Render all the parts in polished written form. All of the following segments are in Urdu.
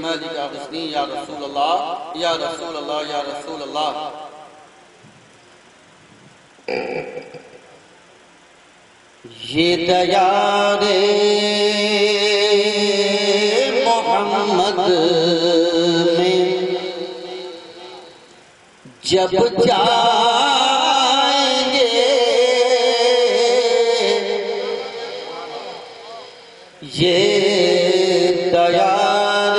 جنازی کا غسنی یا رسول اللہ یا رسول اللہ یا رسول اللہ۔ یہ دیار محمد میں جب جائیں گے یہ دیار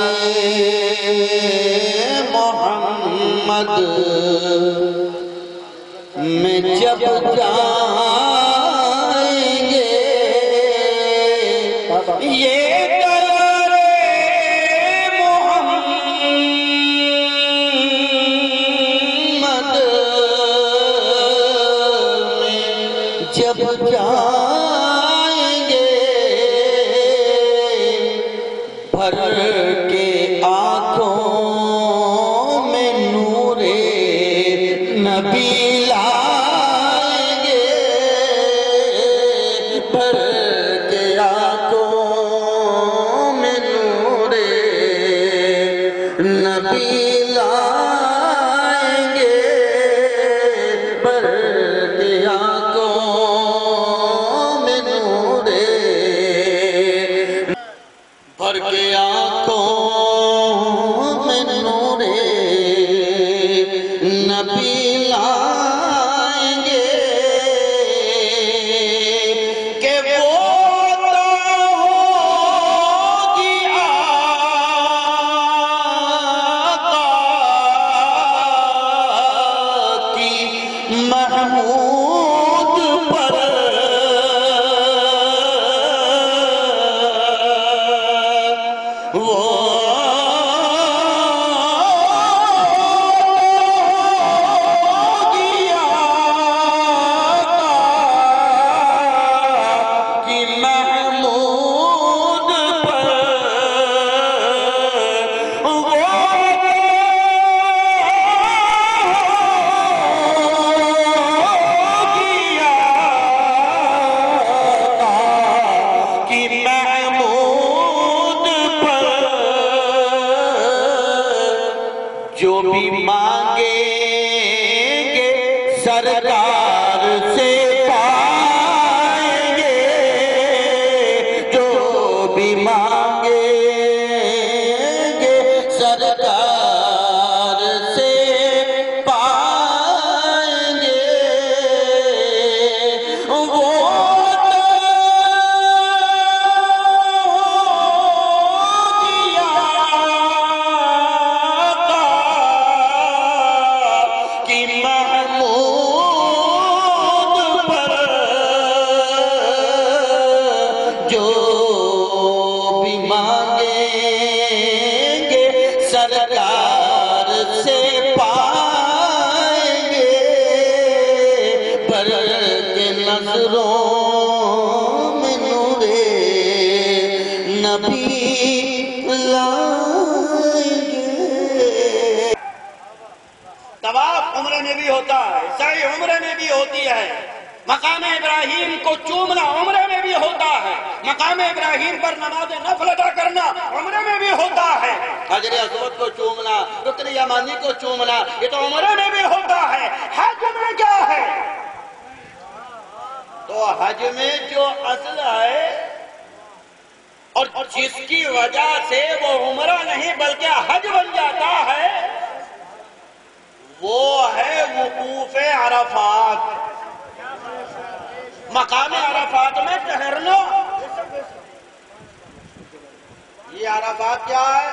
محمد میں جب جائیں گے یہ دیار محمد میں جب جائیں گے بھر کے آنکھوں میں نور نبی لائیں گے، بھر کے آنکھوں میں نور نبی لائیں گے، بھر کے آنکھوں میں نور، بھر کے آنکھوں میں نور نبی لائیں گے کہ وہ تو ہوگی آقا کی محمود پر جو بھی مانگیں گے سرکار سے پائیں گے، جو بھی مانگیں گے سرکار سے پائیں گے، وہ سرکار سے پائیں گے، پر کے نظروں میں نور نبی لائیں گے۔ طواف عمرے میں بھی ہوتا ہے، سعی عمرے میں بھی ہوتی ہے، مقام ابراہیم کو چومنا عمرے میں بھی ہوتا ہے، مقام ابراہیم پر نماز نفل ادا کرنا عمرے میں بھی ہوتا ہے، حجر اسود کو چومنا، رکن یمانی کو چومنا یہ تو عمرے میں بھی ہوتا ہے۔ حج میں کیا ہے؟ تو حج میں جو اصل ہے اور جس کی وجہ سے وہ عمرہ نہیں بلکہ حج بن جاتا ہے وہ ہے وقوف عرفات، مقام عرفات میں ٹھہرنا۔ یہ عرفات کیا ہے؟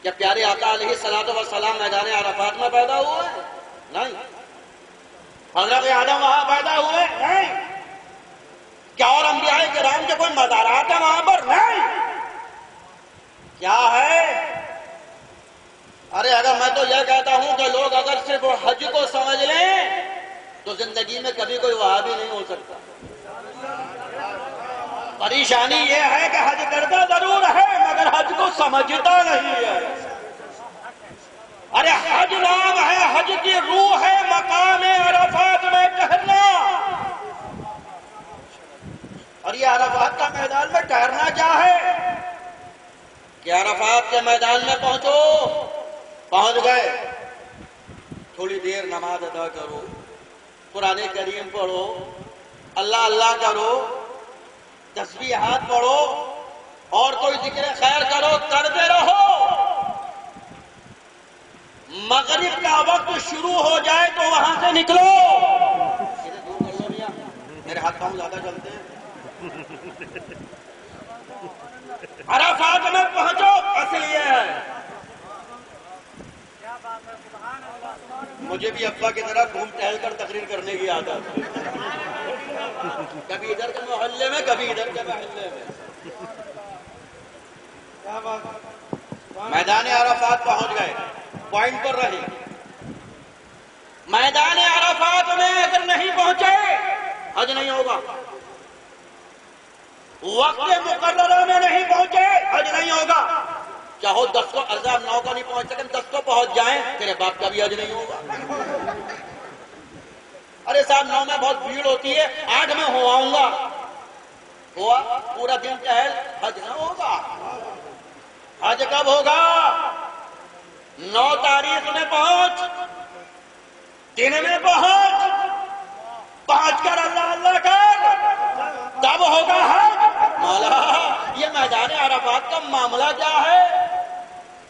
کیا پیارے آقا علیہ السلام میدان عرفات میں پیدا ہوئے؟ نہیں۔ حضرت آدم وہاں پیدا ہوئے؟ نہیں۔ کیا اور انبیاء کرام کے کوئی مزارات ہیں وہاں پر؟ نہیں۔ کیا ہے؟ ارے اگر میں تو یہ کہتا ہوں کہ لوگ اگر صرف حج کو سمجھ لیں تو زندگی میں کبھی کوئی وہابی نہیں ہو سکتا۔ پریشانی یہ ہے کہ حج کرتا ضرور ہے مگر حج کو سمجھتا نہیں ہے۔ ارے حج نام ہے، حج کی روح ہے مقام عرفات میں ٹہرنا۔ اور یہ عرفات کا میدان میں ٹھہرنا کیا ہے کہ عرفات کے میدان میں پہنچ گئے، تھوڑی دیر نماز ادا کرو، قرآن کریم پڑھو، اللہ اللہ کرو، تسبیحات پڑھو اور کوئی ذکر خیر کرو، کرتے رہو۔ مغرب کا وقت شروع ہو جائے تو وہاں سے نکلو۔ میرے ہاتھ پاؤں زیادہ چلتے ہیں۔ عرفات میں پہنچو، اصل یہ ہے۔ مجھے بھی ابا کی طرح گھوم ٹہل کر تقریر کرنے کی عادت ہے، کبھی ادھر کے محلے میں کبھی ادھر کے محلے میں۔ میدان عرفات پہنچ گئے، پوائنٹ پر رہے۔ میدان عرفات میں اگر نہیں پہنچے حج نہیں ہوگا، وقت مقررہ میں نہیں پہنچے حج نہیں ہوگا۔ چاہو 10 کو عذاب 9 کو نہیں پہنچ سکے، 10 کو پہنچ جائیں، تیرے باپ کا بھی حج نہیں ہوگا۔ ارے صاحب 9 میں بہت بھیڑ ہوتی ہے، 8 میں ہو آؤں گا، ہوا پورا دن ٹہل، حج نہ ہوگا۔ حج کب ہوگا؟ 9 تاریخ میں پہنچ، دن میں پہنچ کر اللہ اللہ کر، تب ہوگا حج۔ مولا یہ میدان عرفات کا معاملہ کیا ہے؟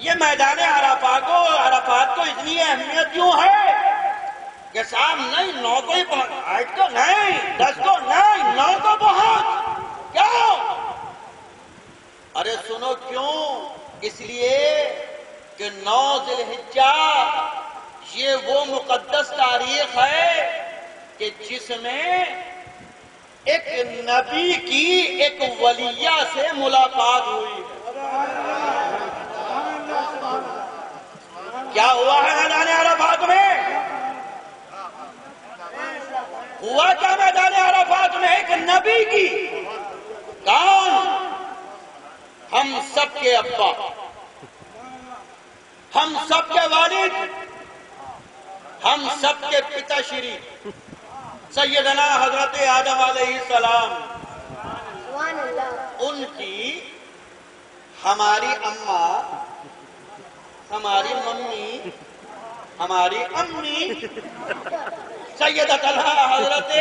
یہ میدان عرفات کو اتنی اہمیت کیوں ہے کہ صاحب نہیں 9 کو ہی پہنچ، 8 کو نہیں، 10 کو نہیں، 9 کو پہنچ۔ کیوں؟ ارے سنو کیوں؟ اس لیے کہ 9 ذی الحجہ یہ وہ مقدس تاریخ ہے کہ جس میں ایک نبی کی ایک ولیہ سے ملاقات ہوئی۔ کیا ہوا ہے میدان عرفات میں؟ ہوا کیا میدان عرفات میں؟ ایک نبی کی، کون؟ ہم سب کے ابا، ہم سب کے والد، ہم سب کے پتا شری سیدنا حضرت آدم علیہ السلام، ان کی ہماری اماں، ہماری ممی، ہماری امی سیدتنا حضرت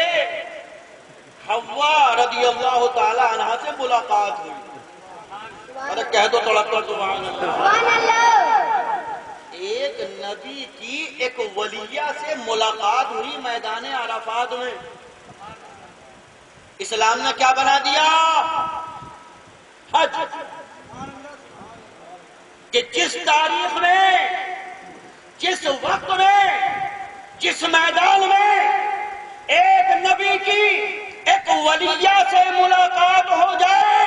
حوا رضی اللہ تعالی عنہا سے ملاقات ہوئی۔ ارے کہہ دو تڑپ کر سبحان اللہ۔ ایک نبی کی ایک ولیہ سے ملاقات ہوئی میدان عرفات میں۔ اسلام نے کیا بنا دیا؟ حج۔ کہ جس تاریخ میں، جس وقت میں، جس میدان میں ایک نبی کی ایک ولیہ سے ملاقات ہو جائے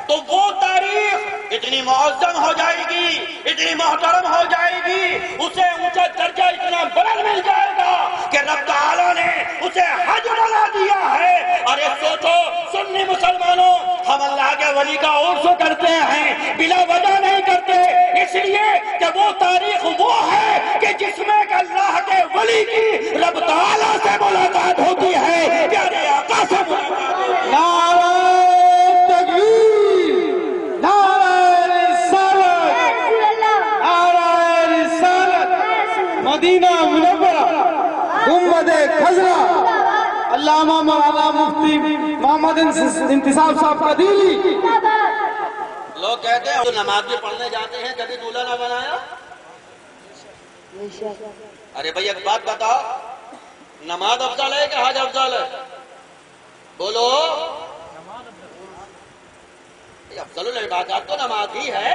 تو وہ تاریخ اتنی معظم ہو جائے گی، اتنی محترم ہو جائے گی، اسے اونچا درجہ اتنا بلند مل جائے گا کہ رب تعالیٰ نے اسے حج بنا دیا ہے۔ اور یہ سوچو سنی مسلمانوں، ہم اللہ کے ولی کا عرس کرتے ہیں، بلا وجہ نہیں کرتے، اس لیے کہ وہ تاریخ وہ ہے کہ جس میں کہ اللہ کے ولی کی رب تعالیٰ سے ملاقات ہوتی ہے، پیارے آقا سے ملاقات ہوتی ہے۔ مدینہ منورہ گنبد خضرا، علامہ مولانا مفتی محمد انتصاب صاحب کا دلی۔ لوگ کہتے ہیں جو نماز بھی پڑھنے جاتے ہیں کبھی دولہا نہ بنایا۔ ارے بھائی ایک بات بتاؤ، نماز افضل ہے کہ حج افضل ہے؟ بولو۔ افضل العبادات تو نماز ہی ہے،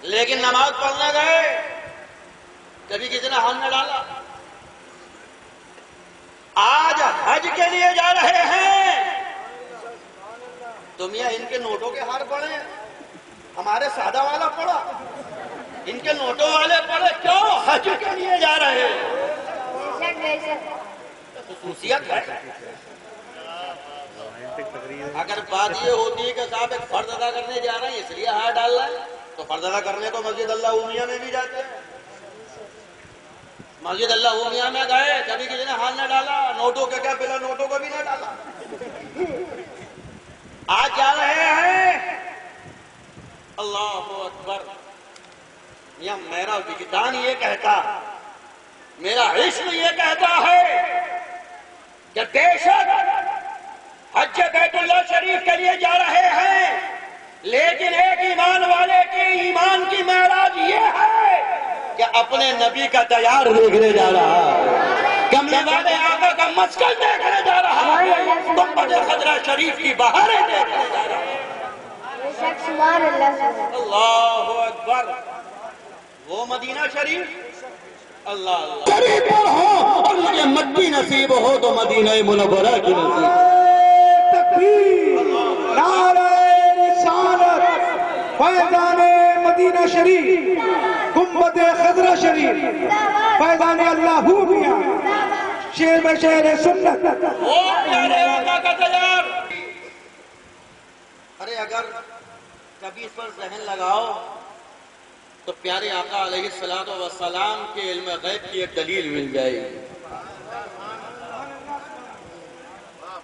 لیکن نماز پڑھنے گئے کبھی کسی نے ہاتھ نہ ڈالا۔ آج حج کے لیے جا رہے ہیں تو میاں ان کے نوٹوں کے ہار پڑے، ہمارے سادہ والا پڑا، ان کے نوٹوں والے پڑے، کیوں؟ حج کے لیے جا رہے ہیں۔ خصوصیت ہے۔ اگر بات یہ ہوتی ہے کہ صاحب ایک فرض ادا کرنے جا رہے ہیں اس لیے ہاتھ ڈال رہے ہیں، تو فرض ادا کرنے تو مسجد اللہ عمیہ میں بھی جاتے ہیں۔ مسجد اللہ عمیہ میں گئے کبھی کسی نے ہاتھ نہ ڈالا، نوٹوں کے کیا بلا نوٹوں کو بھی نہ ڈالا۔ آج جا رہے ہیں، اللہ اکبر، یا میرا وجدان یہ کہتا، میرا عشق یہ کہتا ہے کہ بے شک حج بیت اللہ شریف کے لیے جا رہے ہیں، لیکن ایک ایمان والے کے ایمان کی معراج یہ ہے کہ اپنے نبی کا دیار دیکھنے جا رہا ہے، کملی والے آقا کا مسکن دیکھنے جا رہا ہے، گنبد خضرا شریف کی بہاریں دیکھنے جا رہا ہے۔ اللہ اکبر، وہ مدینہ شریف، اللہ اللہ شریف پر ہو اور مجھے مٹی نصیب ہو تو مدینہ منورہ کی نصیب۔ تکبیر، نعرہ رسالت، فیضان مدینہ شریف، گنبد خضرا شریف، فیضان اللہ میاں، شیر بشیر سنت، وہ پیارے آقا کا دیار۔ ارے اگر کبھی اس پر ذہن لگاؤ تو پیارے آقا علیہ الصلوۃ والسلام کے علم غیب کی ایک دلیل مل جائے گی۔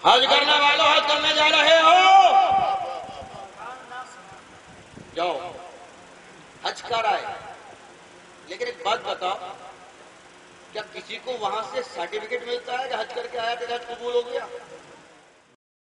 حج کرنے والوں، حج کرنے جا رہے ہو، جاؤ حج کر آئے، لیکن ایک بات بتاؤ، کیا کسی کو وہاں سے سرٹیفکیٹ ملتا ہے کہ حج کر کے آیا کہ حج قبول ہو گیا؟